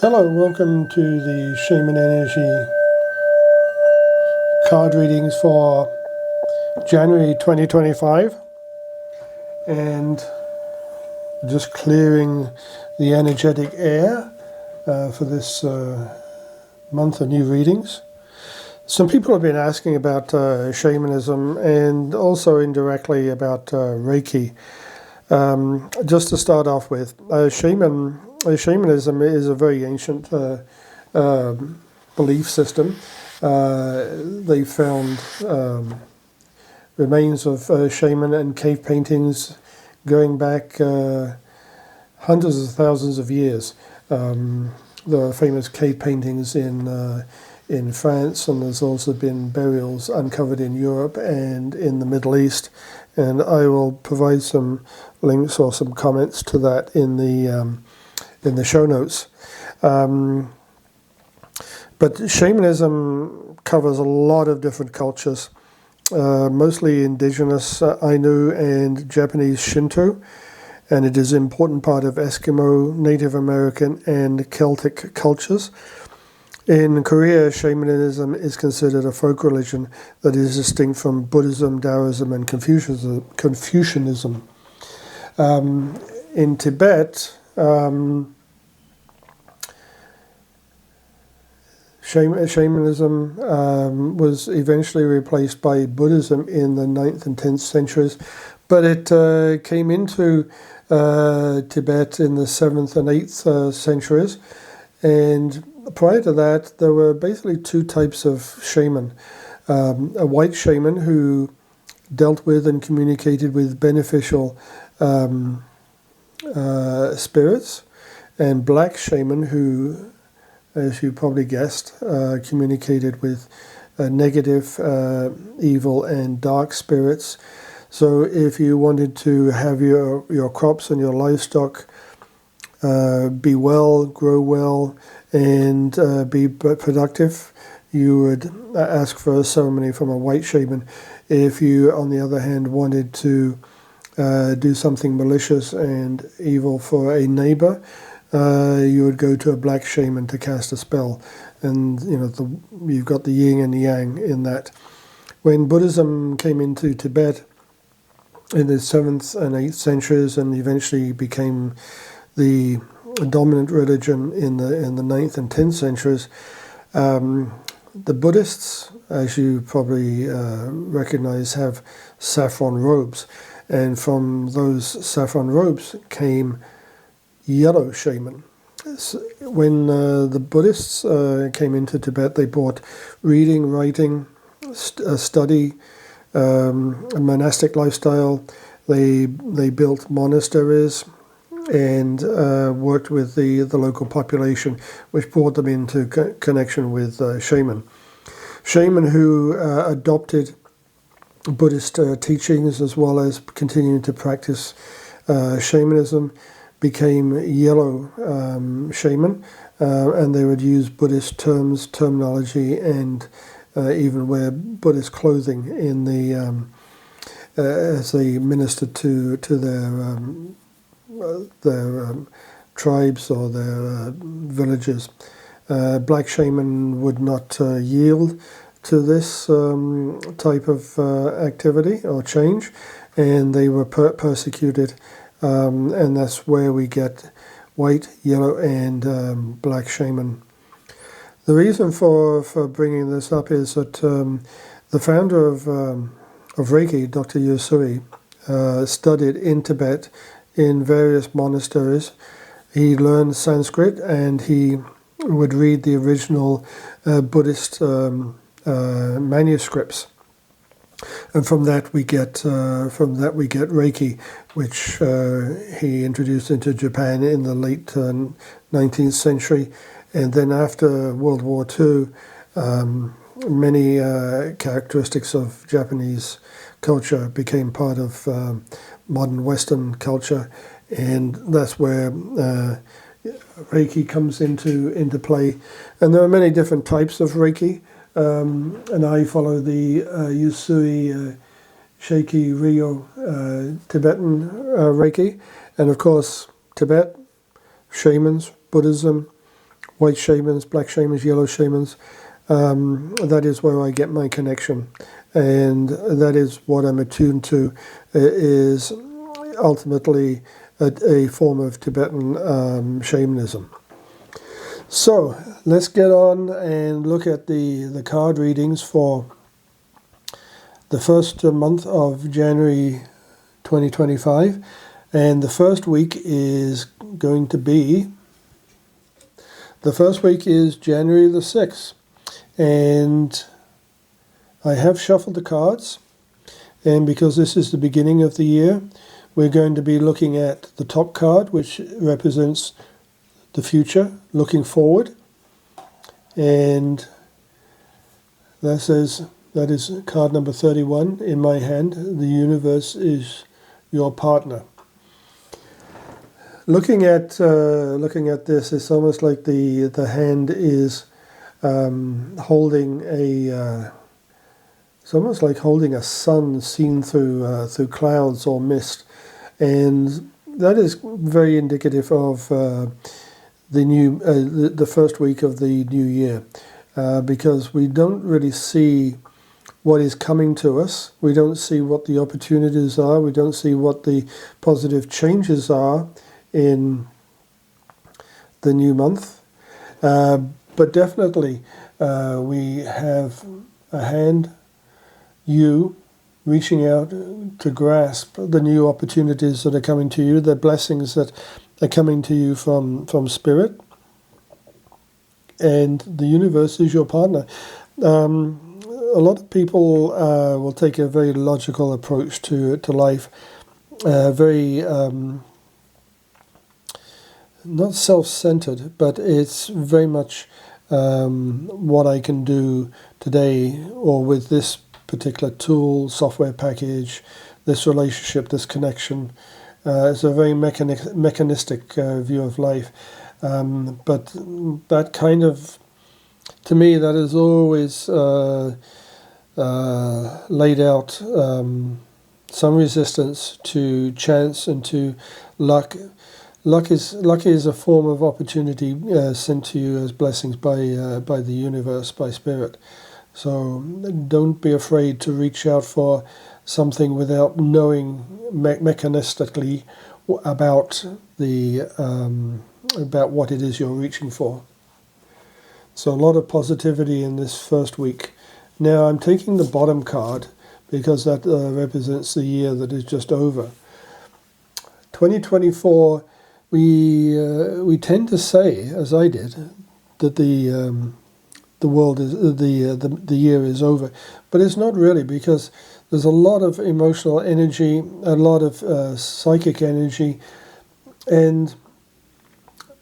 Hello, welcome to the Shaman Energy card readings for January 2025, and just clearing the energetic air for this month of new readings. Some people have been asking about shamanism and also indirectly about Reiki. Just to start off with, shamanism is a very ancient belief system. They found remains of shaman and cave paintings going back hundreds of thousands of years. There are famous cave paintings in France, and there's also been burials uncovered in Europe and in the Middle East. And I will provide some links or some comments to that in the show notes. But shamanism covers a lot of different cultures, mostly indigenous Ainu and Japanese Shinto, and it is an important part of Eskimo, Native American, and Celtic cultures. In Korea, shamanism is considered a folk religion that is distinct from Buddhism, Taoism, and Confucianism. In Tibet, shamanism was eventually replaced by Buddhism in the 9th and 10th centuries, but it came into Tibet in the 7th and 8th centuries, and prior to that, there were basically two types of shaman. A white shaman who dealt with and communicated with beneficial spirits, and black shaman who, as you probably guessed, communicated with negative, evil, and dark spirits. So if you wanted to have your crops and your livestock be well, grow well, and be productive, you would ask for a ceremony from a white shaman. If you, on the other hand, wanted to do something malicious and evil for a neighbor, you would go to a black shaman to cast a spell. And you've got the yin and the yang in that. When Buddhism came into Tibet in the 7th and 8th centuries and eventually became the dominant religion in the 9th and 10th centuries, the Buddhists, as you probably recognize, have saffron robes, and from those saffron robes came yellow shaman. When the Buddhists came into Tibet, they brought reading, writing, study, a monastic lifestyle. They built monasteries and worked with the local population, which brought them into connection with shaman. Shaman who adopted Buddhist teachings as well as continuing to practice shamanism became yellow shaman, and they would use Buddhist terminology, and even wear Buddhist clothing in the as they ministered to their tribes or their villages. Black shaman would not yield to this type of activity or change, and they were persecuted, and that's where we get white, yellow, and black shaman. The reason for bringing this up is that the founder of Reiki, Dr. Yusui, studied in Tibet in various monasteries. He learned Sanskrit, and he would read the original Buddhist manuscripts, and from that we get Reiki, which he introduced into Japan in the late 19th century, and then after World War II, many characteristics of Japanese culture became part of modern Western culture, and that's where Reiki comes into play. And there are many different types of Reiki, and I follow the Yusui Sheiki Ryo Tibetan Reiki, and of course Tibet, shamans, Buddhism, white shamans, black shamans, yellow shamans. That is where I get my connection, and that is what I'm attuned to. Is ultimately a form of Tibetan shamanism. So let's get on and look at the card readings for the first month of January 2025, and the first week is going to be, the first week is January the 6th, and I have shuffled the cards, and because this is the beginning of the year, we're going to be looking at the top card, which represents the future, looking forward, and that is card number 31 in my hand. The universe is your partner. Looking at this, it's almost like the hand is holding a. It's almost like holding a sun seen through clouds or mist, and that is very indicative of the first week of the new year, because we don't really see what is coming to us. We don't see what the opportunities are. We don't see what the positive changes are in the new month. But definitely we have a hand, you, reaching out to grasp the new opportunities that are coming to you, the blessings that are coming to you from Spirit. And the universe is your partner. A lot of people will take a very logical approach to life, very not self-centered, but it's very much what I can do today, or with this particular tool, software package, this relationship, this connection. It's a very mechanistic view of life. But that kind of, to me, that is always laid out some resistance to chance and to luck. Luck is a form of opportunity sent to you as blessings by the universe, by Spirit. So don't be afraid to reach out for something without knowing mechanistically about about what it is you're reaching for. So a lot of positivity in this first week. Now I'm taking the bottom card because that represents the year that is just over. 2024. We tend to say, as I did, that the world is the year is over, but it's not really, because there's a lot of emotional energy, a lot of psychic energy, and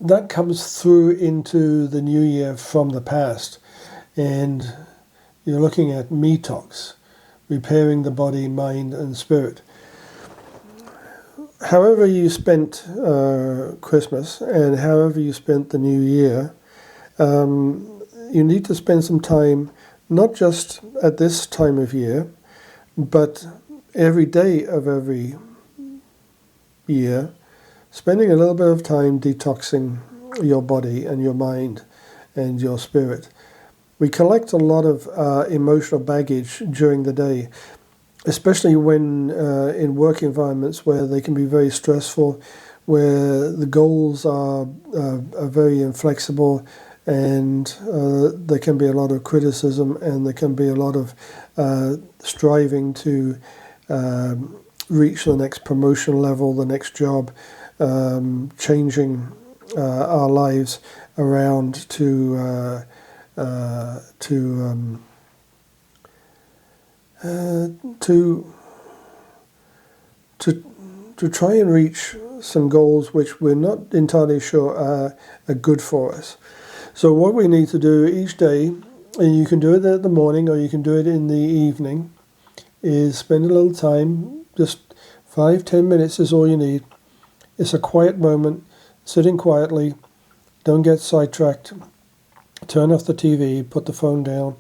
that comes through into the new year from the past. And you're looking at detox, repairing the body, mind, and spirit. However you spent Christmas and however you spent the new year, you need to spend some time, not just at this time of year, but every day of every year, spending a little bit of time detoxing your body and your mind and your spirit. We collect a lot of emotional baggage during the day, especially when in work environments where they can be very stressful, where the goals are very inflexible, and there can be a lot of criticism, and there can be a lot of striving to reach the next promotion level, the next job, changing our lives around to try and reach some goals which we're not entirely sure are good for us. So what we need to do each day, and you can do it in the morning or you can do it in the evening, is spend a little time, just 5-10 minutes is all you need. It's a quiet moment, sitting quietly, don't get sidetracked, turn off the TV, put the phone down,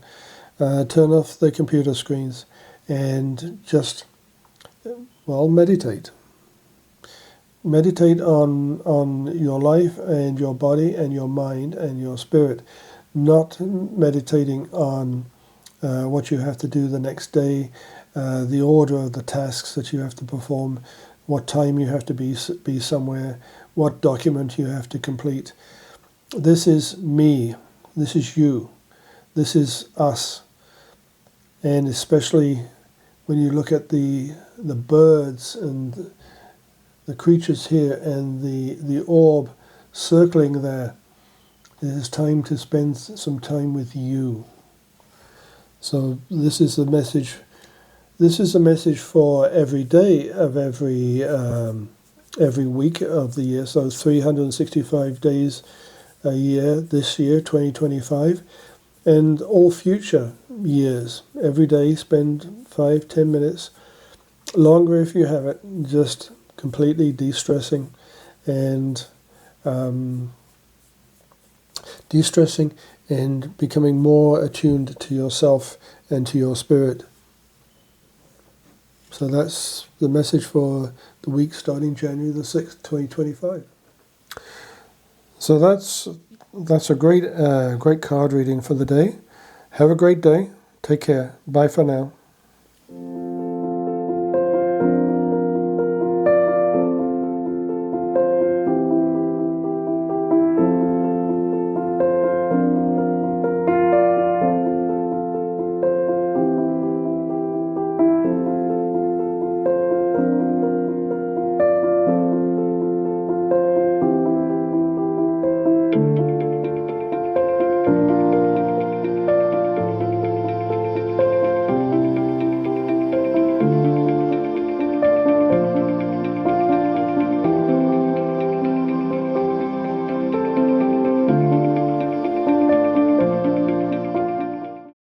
turn off the computer screens, and just, meditate. Meditate on your life and your body and your mind and your spirit, not meditating on what you have to do the next day, the order of the tasks that you have to perform, what time you have to be somewhere, what document you have to complete. This is me. This is you. This is us. And especially when you look at the birds and the creatures here and the orb circling there, it is time to spend some time with you. So this is the message. This is a message for every day of every week of the year. So 365 days a year this year, 2025, and all future years. Every day, spend 5-10 minutes, longer if you have it, just completely de-stressing and becoming more attuned to yourself and to your spirit. So that's the message for the week starting January the 6th, 2025. So that's a great card reading for the day. Have a great day. Take care. Bye for now.